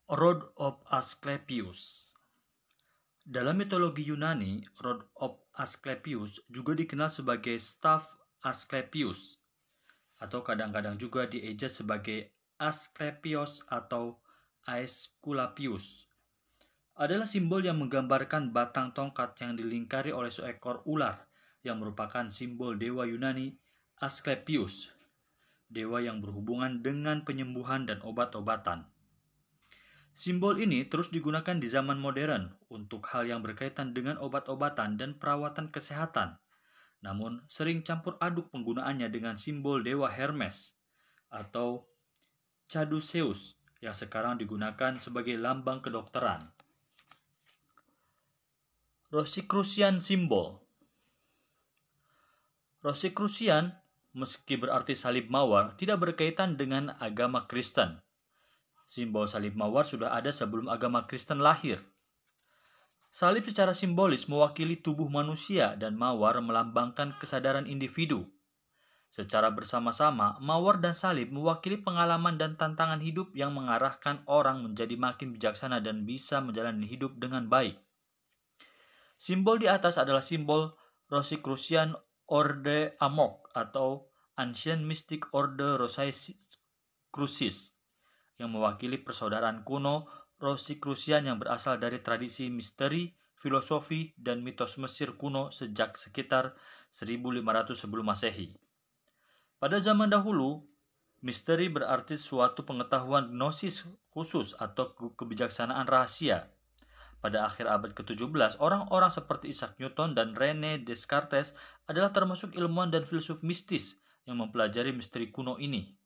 Rod of Asclepius. Dalam mitologi Yunani, Rod of Asclepius juga dikenal sebagai Staff Asclepius, atau kadang-kadang juga dieja sebagai Asclepios atau Aesculapius. Adalah simbol yang menggambarkan batang tongkat yang dilingkari oleh seekor ular yang merupakan simbol dewa Yunani Asclepius, dewa yang berhubungan dengan penyembuhan dan obat-obatan. Simbol ini terus digunakan di zaman modern untuk hal yang berkaitan dengan obat-obatan dan perawatan kesehatan, namun sering campur aduk penggunaannya dengan simbol dewa Hermes atau Caduceus yang sekarang digunakan sebagai lambang kedokteran. Rosicrucian Symbol. Rosicrucian, meski berarti salib mawar, tidak berkaitan dengan agama Kristen. Simbol salib mawar sudah ada sebelum agama Kristen lahir. Salib secara simbolis mewakili tubuh manusia dan mawar melambangkan kesadaran individu. Secara bersama-sama, mawar dan salib mewakili pengalaman dan tantangan hidup yang mengarahkan orang menjadi makin bijaksana dan bisa menjalani hidup dengan baik. Simbol di atas adalah simbol Rosicrucian Order Amok atau Ancient Mystic Order Rosicrucis, yang mewakili persaudaraan kuno Rosicrucian yang berasal dari tradisi misteri, filosofi, dan mitos Mesir kuno sejak sekitar 1500 sebelum Masehi. Pada zaman dahulu, misteri berarti suatu pengetahuan gnosis khusus atau kebijaksanaan rahasia. Pada akhir abad ke-17, orang-orang seperti Isaac Newton dan René Descartes adalah termasuk ilmuwan dan filsuf mistis yang mempelajari misteri kuno ini.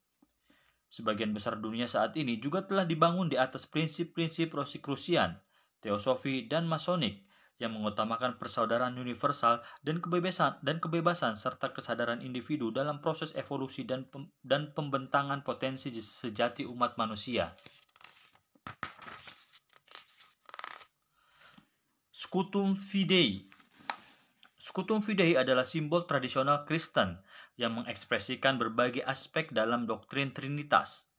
Sebagian besar dunia saat ini juga telah dibangun di atas prinsip-prinsip Rosicrucian, teosofi, dan masonik yang mengutamakan persaudaraan universal dan kebebasan serta kesadaran individu dalam proses evolusi dan pembentangan potensi sejati umat manusia. Scutum Fidei. Scutum Fidei adalah simbol tradisional Kristen yang mengekspresikan berbagai aspek dalam doktrin Trinitas,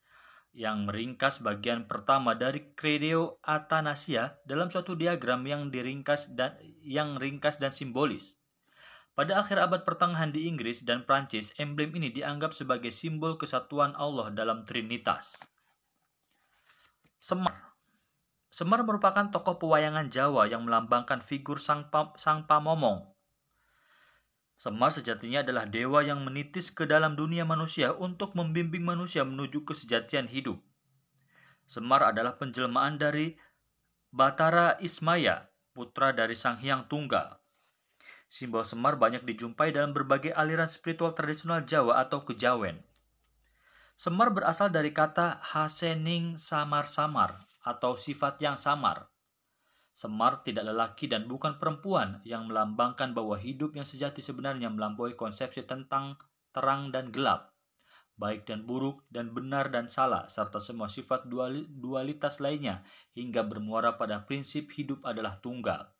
yang meringkas bagian pertama dari Credo Athanasia dalam suatu diagram yang ringkas dan simbolis. Pada akhir abad pertengahan di Inggris dan Prancis, emblem ini dianggap sebagai simbol kesatuan Allah dalam Trinitas. Semar merupakan tokoh pewayangan Jawa yang melambangkan figur Sang Pamomong. Semar sejatinya adalah dewa yang menitis ke dalam dunia manusia untuk membimbing manusia menuju kesejatian hidup. Semar adalah penjelmaan dari Batara Ismaya, putra dari Sang Hyang Tunggal. Simbol Semar banyak dijumpai dalam berbagai aliran spiritual tradisional Jawa atau kejawen. Semar berasal dari kata hasening samar-samar atau sifat yang samar. Semar tidak lelaki dan bukan perempuan, yang melambangkan bahwa hidup yang sejati sebenarnya melampaui konsepsi tentang terang dan gelap, baik dan buruk, dan benar dan salah, serta semua sifat dualitas lainnya, hingga bermuara pada prinsip hidup adalah tunggal.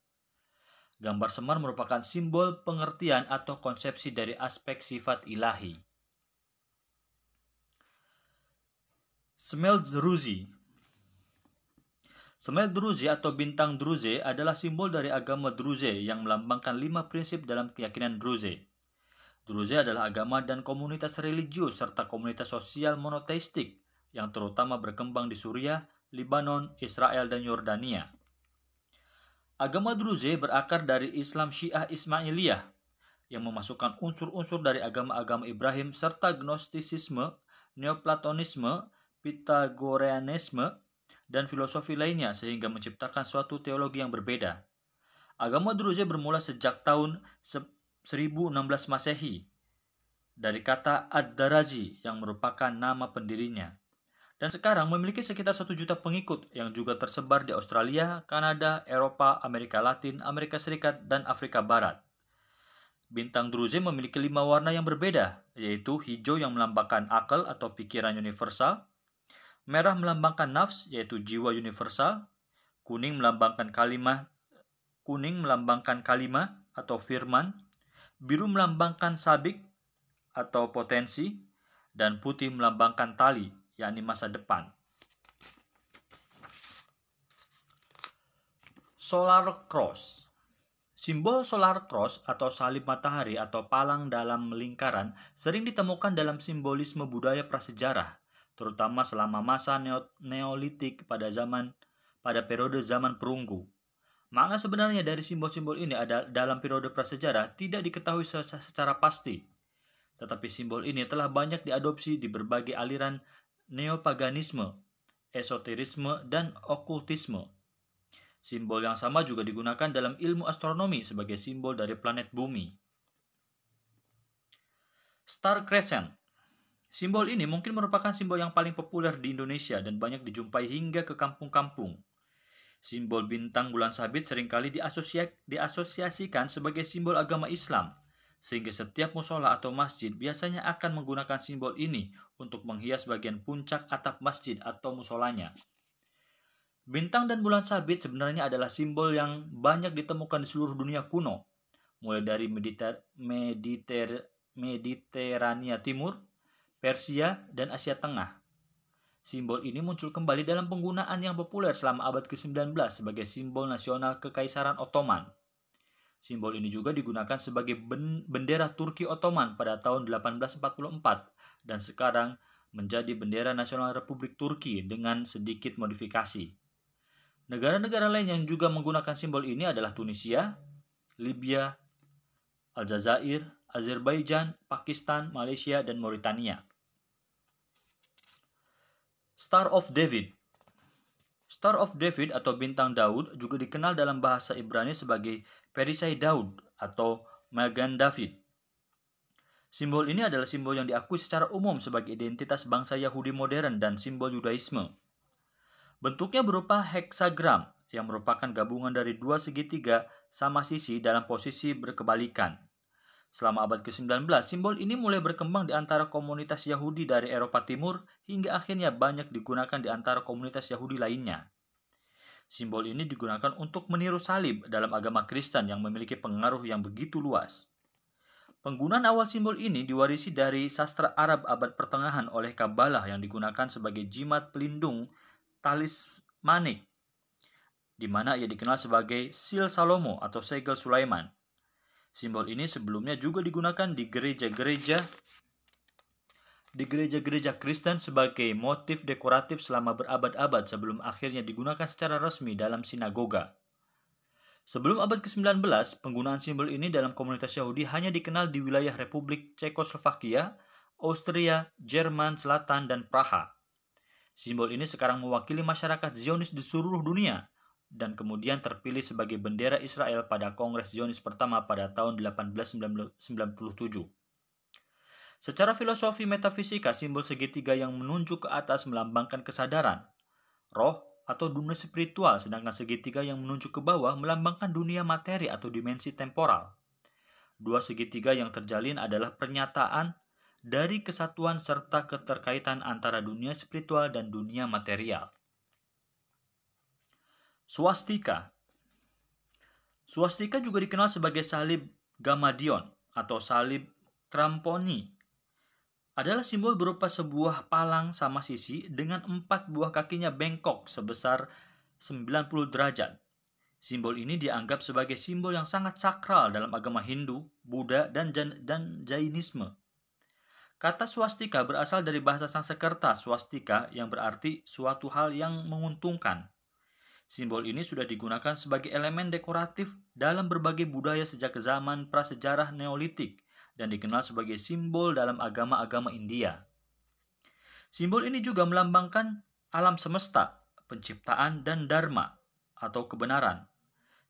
Gambar Semar merupakan simbol pengertian atau konsepsi dari aspek sifat ilahi. Smell Druzy. Smell Druzy atau bintang Druze adalah simbol dari agama Druze yang melambangkan 5 prinsip dalam keyakinan Druze. Druze adalah agama dan komunitas religius serta komunitas sosial monoteistik yang terutama berkembang di Suriah, Lebanon, Israel, dan Yordania. Agama Druze berakar dari Islam Syiah Ismailiyah yang memasukkan unsur-unsur dari agama-agama Ibrahim serta Gnostisisme, Neoplatonisme, Pythagoreanisme, dan filosofi lainnya sehingga menciptakan suatu teologi yang berbeda. Agama Druze bermula sejak tahun 1016 Masehi dari kata Ad-Darazi yang merupakan nama pendirinya, dan sekarang memiliki sekitar 1 juta pengikut yang juga tersebar di Australia, Kanada, Eropa, Amerika Latin, Amerika Serikat, dan Afrika Barat. Bintang Druze memiliki 5 warna yang berbeda, yaitu hijau yang melambangkan akal atau pikiran universal, merah melambangkan nafs, yaitu jiwa universal, kuning melambangkan kalimah atau firman, biru melambangkan sabik atau potensi, dan putih melambangkan tali, yakni masa depan. Solar Cross. Simbol solar cross atau salib matahari atau palang dalam lingkaran sering ditemukan dalam simbolisme budaya prasejarah, terutama selama masa Neolitik pada periode zaman perunggu. Makna sebenarnya dari simbol-simbol ini dalam periode prasejarah tidak diketahui secara pasti. Tetapi simbol ini telah banyak diadopsi di berbagai aliran neopaganisme, esoterisme, dan okultisme. Simbol yang sama juga digunakan dalam ilmu astronomi sebagai simbol dari planet bumi. Star Crescent. Simbol ini mungkin merupakan simbol yang paling populer di Indonesia dan banyak dijumpai hingga ke kampung-kampung. Simbol bintang bulan sabit seringkali diasosiasikan sebagai simbol agama Islam, sehingga setiap musola atau masjid biasanya akan menggunakan simbol ini untuk menghias bagian puncak atap masjid atau musolanya. Bintang dan bulan sabit sebenarnya adalah simbol yang banyak ditemukan di seluruh dunia kuno, mulai dari Mediterania Timur, Persia, dan Asia Tengah. Simbol ini muncul kembali dalam penggunaan yang populer selama abad ke-19 sebagai simbol nasional Kekaisaran Ottoman. Simbol ini juga digunakan sebagai bendera Turki Ottoman pada tahun 1844 dan sekarang menjadi bendera nasional Republik Turki dengan sedikit modifikasi. Negara-negara lain yang juga menggunakan simbol ini adalah Tunisia, Libya, Aljazair, Azerbaijan, Pakistan, Malaysia, dan Mauritania. Star of David. Star of David atau bintang Daud juga dikenal dalam bahasa Ibrani sebagai Perisai Daud atau Magan David. Simbol ini adalah simbol yang diakui secara umum sebagai identitas bangsa Yahudi modern dan simbol Yudaisme. Bentuknya berupa heksagram yang merupakan gabungan dari dua segitiga sama sisi dalam posisi berkebalikan. Selama abad ke-19, simbol ini mulai berkembang di antara komunitas Yahudi dari Eropa Timur hingga akhirnya banyak digunakan di antara komunitas Yahudi lainnya. Simbol ini digunakan untuk meniru salib dalam agama Kristen yang memiliki pengaruh yang begitu luas. Penggunaan awal simbol ini diwarisi dari sastra Arab abad pertengahan oleh Kabbalah yang digunakan sebagai jimat pelindung talismanik, di mana ia dikenal sebagai Sil Salomo atau Segel Sulaiman. Simbol ini sebelumnya juga digunakan di gereja Kristen sebagai motif dekoratif selama berabad-abad sebelum akhirnya digunakan secara resmi dalam sinagoga. Sebelum abad ke-19, penggunaan simbol ini dalam komunitas Yahudi hanya dikenal di wilayah Republik Cekoslovakia, Austria, Jerman Selatan, dan Praha. Simbol ini sekarang mewakili masyarakat Zionis di seluruh dunia dan kemudian terpilih sebagai bendera Israel pada Kongres Zionis pertama pada tahun 1897. Secara filosofi metafisika, simbol segitiga yang menunjuk ke atas melambangkan kesadaran, roh, atau dunia spiritual, sedangkan segitiga yang menunjuk ke bawah melambangkan dunia materi atau dimensi temporal. Dua segitiga yang terjalin adalah pernyataan dari kesatuan serta keterkaitan antara dunia spiritual dan dunia material. Swastika. Swastika juga dikenal sebagai salib Gamadion atau salib Kramponi. Adalah simbol berupa sebuah palang sama sisi dengan 4 buah kakinya bengkok sebesar 90 derajat. Simbol ini dianggap sebagai simbol yang sangat sakral dalam agama Hindu, Buddha, dan Jainisme. Kata swastika berasal dari bahasa Sanskerta swastika yang berarti suatu hal yang menguntungkan. Simbol ini sudah digunakan sebagai elemen dekoratif dalam berbagai budaya sejak zaman prasejarah Neolitik dan dikenal sebagai simbol dalam agama-agama India. Simbol ini juga melambangkan alam semesta, penciptaan, dan dharma atau kebenaran.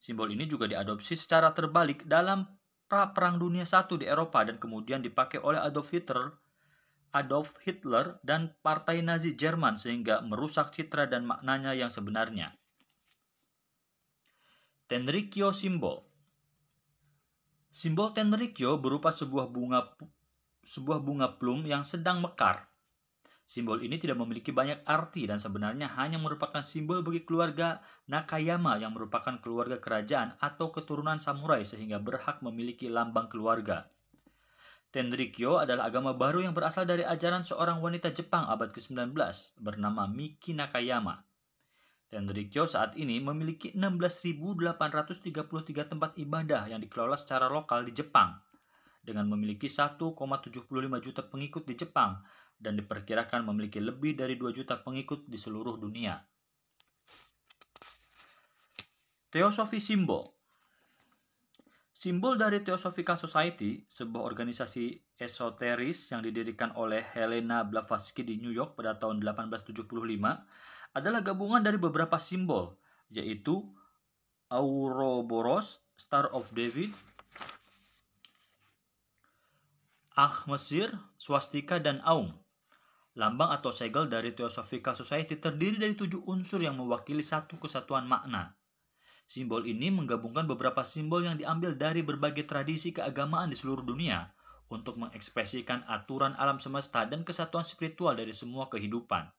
Simbol ini juga diadopsi secara terbalik dalam Perang Dunia I di Eropa dan kemudian dipakai oleh Adolf Hitler dan Partai Nazi Jerman sehingga merusak citra dan maknanya yang sebenarnya. Tenrikyo Simbol. Simbol Tenrikyo berupa sebuah bunga plum yang sedang mekar. Simbol ini tidak memiliki banyak arti dan sebenarnya hanya merupakan simbol bagi keluarga Nakayama yang merupakan keluarga kerajaan atau keturunan samurai sehingga berhak memiliki lambang keluarga. Tenrikyo adalah agama baru yang berasal dari ajaran seorang wanita Jepang abad ke-19 bernama Miki Nakayama. Tenrikyo saat ini memiliki 16.833 tempat ibadah yang dikelola secara lokal di Jepang, dengan memiliki 1,75 juta pengikut di Jepang dan diperkirakan memiliki lebih dari 2 juta pengikut di seluruh dunia. Teosofi simbol. Simbol dari Theosophical Society, sebuah organisasi esoteris yang didirikan oleh Helena Blavatsky di New York pada tahun 1875, adalah gabungan dari beberapa simbol, yaitu Ouroboros, Star of David, Mesir, swastika, dan Aum. Lambang atau segel dari Theosophical Society terdiri dari 7 unsur yang mewakili satu kesatuan makna. Simbol ini menggabungkan beberapa simbol yang diambil dari berbagai tradisi keagamaan di seluruh dunia untuk mengekspresikan aturan alam semesta dan kesatuan spiritual dari semua kehidupan.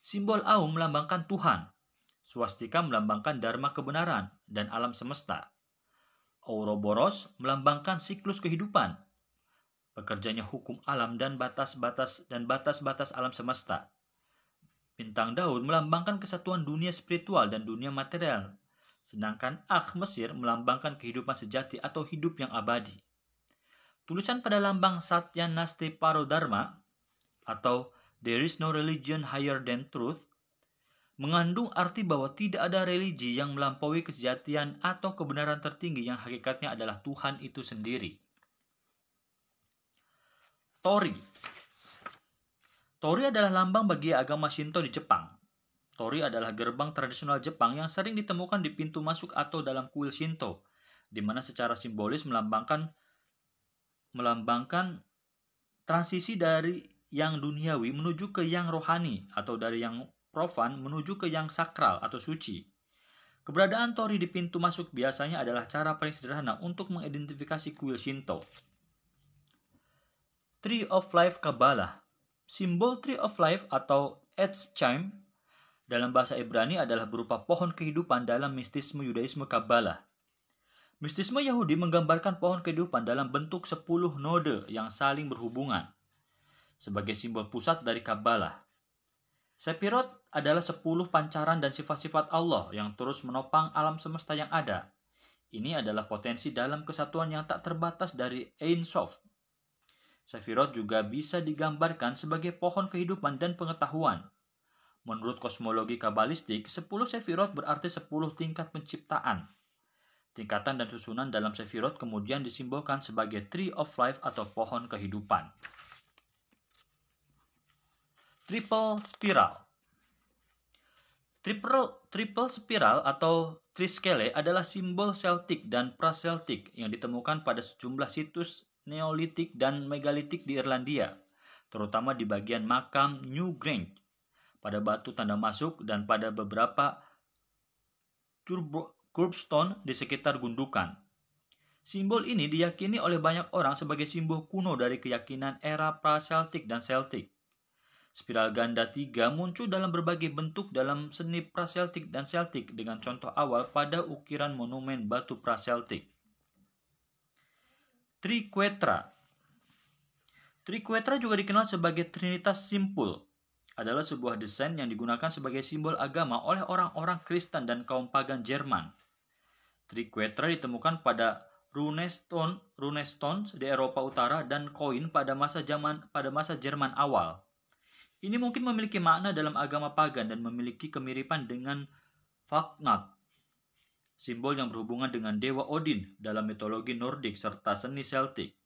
Simbol Aum melambangkan Tuhan, swastika melambangkan dharma kebenaran dan alam semesta. Ouroboros melambangkan siklus kehidupan, bekerjanya hukum alam dan batas-batas alam semesta. Bintang Daud melambangkan kesatuan dunia spiritual dan dunia material, sedangkan Mesir melambangkan kehidupan sejati atau hidup yang abadi. Tulisan pada lambang Satya Nasti Paro Dharma atau There is no religion higher than truth mengandung arti bahwa tidak ada religi yang melampaui kesejatian atau kebenaran tertinggi yang hakikatnya adalah Tuhan itu sendiri. Tori. Tori adalah lambang bagi agama Shinto di Jepang. Tori adalah gerbang tradisional Jepang yang sering ditemukan di pintu masuk atau dalam kuil Shinto, di mana secara simbolis melambangkan transisi dari yang duniawi menuju ke yang rohani, atau dari yang profan menuju ke yang sakral atau suci. Keberadaan tori di pintu masuk biasanya adalah cara paling sederhana untuk mengidentifikasi kuil Shinto. Tree of Life Kabbalah. Simbol Tree of Life atau Etz Chaim dalam bahasa Ibrani adalah berupa pohon kehidupan dalam mistisme Yudaisme Kabbalah. Mistisme Yahudi menggambarkan pohon kehidupan dalam bentuk 10 node yang saling berhubungan sebagai simbol pusat dari Kabbalah. Sepirot adalah 10 pancaran dan sifat-sifat Allah yang terus menopang alam semesta yang ada. Ini adalah potensi dalam kesatuan yang tak terbatas dari Ein Sof. Sepirot juga bisa digambarkan sebagai pohon kehidupan dan pengetahuan. Menurut kosmologi kabalistik, 10 Sepirot berarti 10 tingkat penciptaan. Tingkatan dan susunan dalam Sepirot kemudian disimbolkan sebagai Tree of Life atau pohon kehidupan. Triple Spiral. Triple Spiral atau Triskele adalah simbol Celtic dan pra-Celtic yang ditemukan pada sejumlah situs Neolitik dan Megalitik di Irlandia, terutama di bagian makam New Grange, pada batu tanda masuk dan pada beberapa curbstone di sekitar gundukan. Simbol ini diyakini oleh banyak orang sebagai simbol kuno dari keyakinan era pra-Celtic dan Celtic. Spiral ganda 3 muncul dalam berbagai bentuk dalam seni pra-Celtic dan Celtic dengan contoh awal pada ukiran monumen batu pra-Celtic. Triquetra. Triquetra juga dikenal sebagai Trinitas Simpul. Adalah sebuah desain yang digunakan sebagai simbol agama oleh orang-orang Kristen dan kaum pagan Jerman. Triquetra ditemukan pada runestones di Eropa Utara dan koin pada masa Jerman awal. Ini mungkin memiliki makna dalam agama pagan dan memiliki kemiripan dengan Falknut, simbol yang berhubungan dengan dewa Odin dalam mitologi Nordik serta seni Celtic.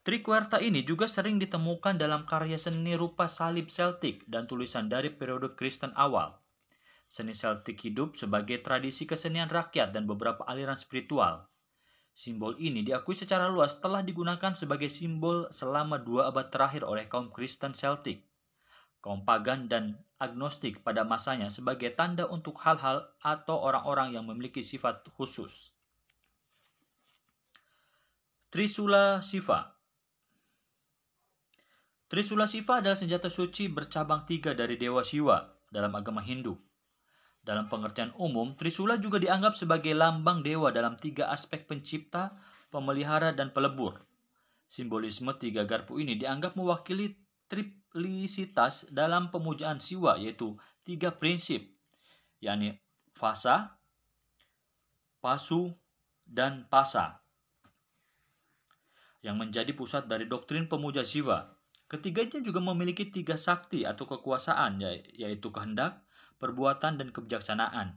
Triquetra ini juga sering ditemukan dalam karya seni rupa salib Celtic dan tulisan dari periode Kristen awal. Seni Celtic hidup sebagai tradisi kesenian rakyat dan beberapa aliran spiritual. Simbol ini diakui secara luas telah digunakan sebagai simbol selama 2 abad terakhir oleh kaum Kristen Celtic, kaum pagan dan agnostik pada masanya sebagai tanda untuk hal-hal atau orang-orang yang memiliki sifat khusus. Trisula Shiva. Trisula Shiva adalah senjata suci bercabang 3 dari Dewa Shiva dalam agama Hindu. Dalam pengertian umum, Trisula juga dianggap sebagai lambang dewa dalam 3 aspek pencipta, pemelihara, dan pelebur. Simbolisme 3 garpu ini dianggap mewakili triplisitas dalam pemujaan Shiva, yaitu 3 prinsip, yakni Vasa, Pasu, dan Tasa, yang menjadi pusat dari doktrin pemuja Siva. Ketiganya juga memiliki 3 sakti atau kekuasaan, yaitu kehendak, perbuatan, dan kebijaksanaan.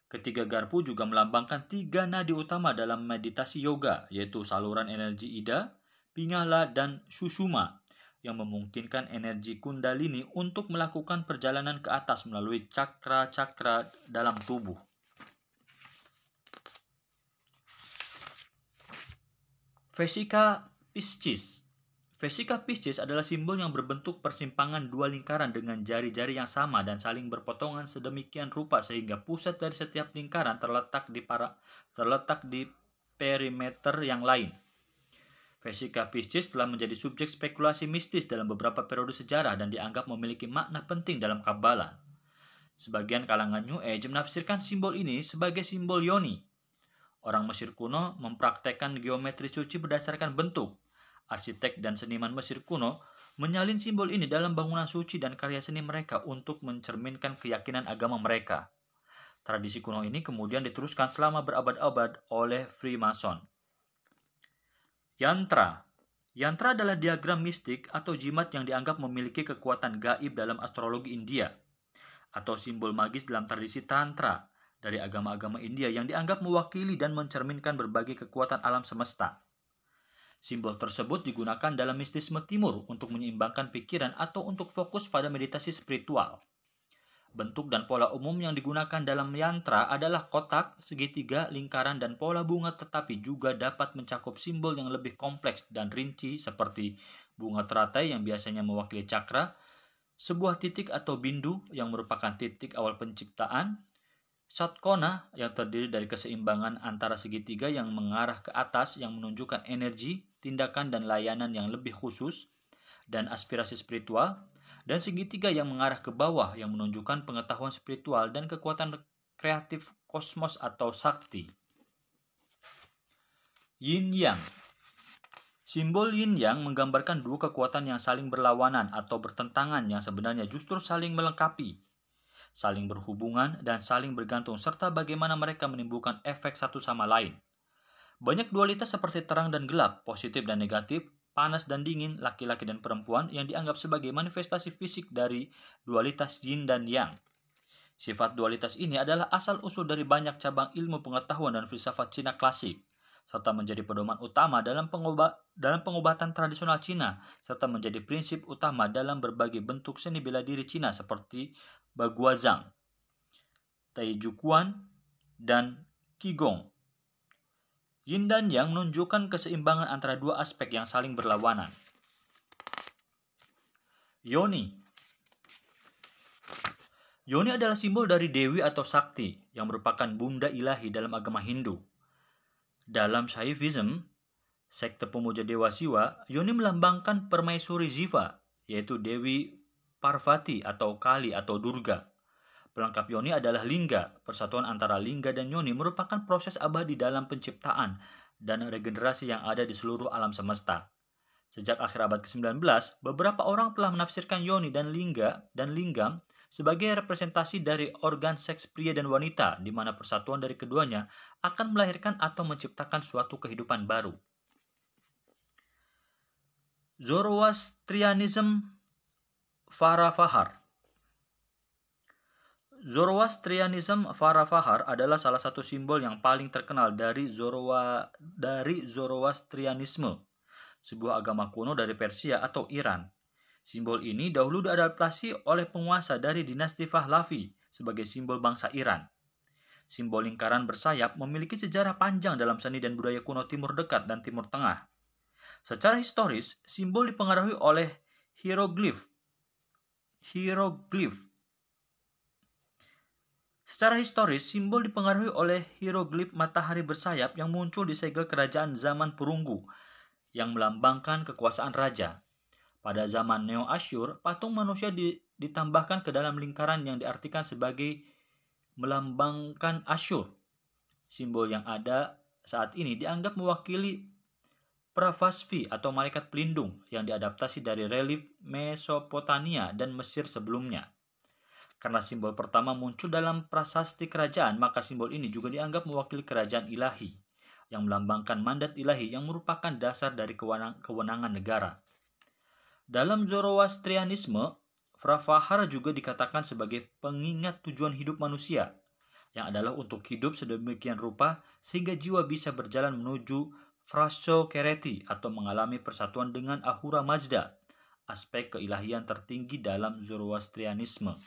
Ketiga garpu juga melambangkan 3 nadi utama dalam meditasi yoga, yaitu saluran energi Ida, Pingala, dan Sushuma, yang memungkinkan energi Kundalini untuk melakukan perjalanan ke atas melalui cakra-cakra dalam tubuh. Vesica Piscis. Vesica Piscis adalah simbol yang berbentuk persimpangan 2 lingkaran dengan jari-jari yang sama dan saling berpotongan sedemikian rupa sehingga pusat dari setiap lingkaran terletak di perimeter yang lain. Vesica Piscis telah menjadi subjek spekulasi mistis dalam beberapa periode sejarah dan dianggap memiliki makna penting dalam Kabbalah. Sebagian kalangan New Age menafsirkan simbol ini sebagai simbol yoni. Orang Mesir kuno mempraktekkan geometri suci berdasarkan bentuk. Arsitek dan seniman Mesir kuno menyalin simbol ini dalam bangunan suci dan karya seni mereka untuk mencerminkan keyakinan agama mereka. Tradisi kuno ini kemudian diteruskan selama berabad-abad oleh Freemason. Yantra. Yantra adalah diagram mistik atau jimat yang dianggap memiliki kekuatan gaib dalam astrologi India, atau simbol magis dalam tradisi Tantra dari agama-agama India yang dianggap mewakili dan mencerminkan berbagai kekuatan alam semesta. Simbol tersebut digunakan dalam mistisme timur untuk menyeimbangkan pikiran atau untuk fokus pada meditasi spiritual. Bentuk dan pola umum yang digunakan dalam yantra adalah kotak, segitiga, lingkaran, dan pola bunga, tetapi juga dapat mencakup simbol yang lebih kompleks dan rinci seperti bunga teratai yang biasanya mewakili cakra, sebuah titik atau bindu yang merupakan titik awal penciptaan, Satkona yang terdiri dari keseimbangan antara segitiga yang mengarah ke atas yang menunjukkan energi, tindakan, dan layanan yang lebih khusus, dan aspirasi spiritual, dan segitiga yang mengarah ke bawah yang menunjukkan pengetahuan spiritual dan kekuatan kreatif kosmos atau sakti. Yin Yang. Simbol Yin Yang menggambarkan 2 kekuatan yang saling berlawanan atau bertentangan yang sebenarnya justru saling melengkapi, saling berhubungan, dan saling bergantung, serta bagaimana mereka menimbulkan efek satu sama lain. Banyak dualitas seperti terang dan gelap, positif dan negatif, panas dan dingin, laki-laki dan perempuan yang dianggap sebagai manifestasi fisik dari dualitas yin dan yang. Sifat dualitas ini adalah asal-usul dari banyak cabang ilmu pengetahuan dan filsafat Cina klasik, serta menjadi pedoman utama dalam pengobatan tradisional Cina, serta menjadi prinsip utama dalam berbagai bentuk seni bela diri Cina seperti Baguazhang, Taijuquan, dan Qigong. Yin dan Yang menunjukkan keseimbangan antara 2 aspek yang saling berlawanan. Yoni. Yoni adalah simbol dari Dewi atau Sakti yang merupakan bunda ilahi dalam agama Hindu. Dalam Shaivism, sekte pemuja Dewa Siwa, Yoni melambangkan permaisuri Shiva, yaitu Dewi Parvati atau Kali atau Durga. Pelengkap Yoni adalah lingga. Persatuan antara lingga dan Yoni merupakan proses abadi dalam penciptaan dan regenerasi yang ada di seluruh alam semesta. Sejak akhir abad ke-19, beberapa orang telah menafsirkan Yoni dan Lingam sebagai representasi dari organ seks pria dan wanita, di mana persatuan dari keduanya akan melahirkan atau menciptakan suatu kehidupan baru. Zoroastrianism Faravahar. Zoroastrianism Faravahar adalah salah satu simbol yang paling terkenal dari Zoroastrianisme, sebuah agama kuno dari Persia atau Iran. Simbol ini dahulu diadaptasi oleh penguasa dari dinasti Pahlavi sebagai simbol bangsa Iran. Simbol lingkaran bersayap memiliki sejarah panjang dalam seni dan budaya kuno Timur Dekat dan Timur Tengah. Secara historis, simbol dipengaruhi oleh hieroglif. Secara historis, simbol dipengaruhi oleh hieroglif matahari bersayap yang muncul di segel kerajaan zaman Perunggu yang melambangkan kekuasaan raja. Pada zaman Neo-Asyur, patung manusia ditambahkan ke dalam lingkaran yang diartikan sebagai melambangkan Asyur. Simbol yang ada saat ini dianggap mewakili Pravasvi atau malaikat pelindung yang diadaptasi dari relief Mesopotamia dan Mesir sebelumnya. Karena simbol pertama muncul dalam prasasti kerajaan, maka simbol ini juga dianggap mewakili kerajaan ilahi, yang melambangkan mandat ilahi yang merupakan dasar dari kewenangan negara. Dalam Zoroastrianisme, Frafahar juga dikatakan sebagai pengingat tujuan hidup manusia, yang adalah untuk hidup sedemikian rupa sehingga jiwa bisa berjalan menuju Frashokereti atau mengalami persatuan dengan Ahura Mazda, aspek keilahian tertinggi dalam Zoroastrianisme.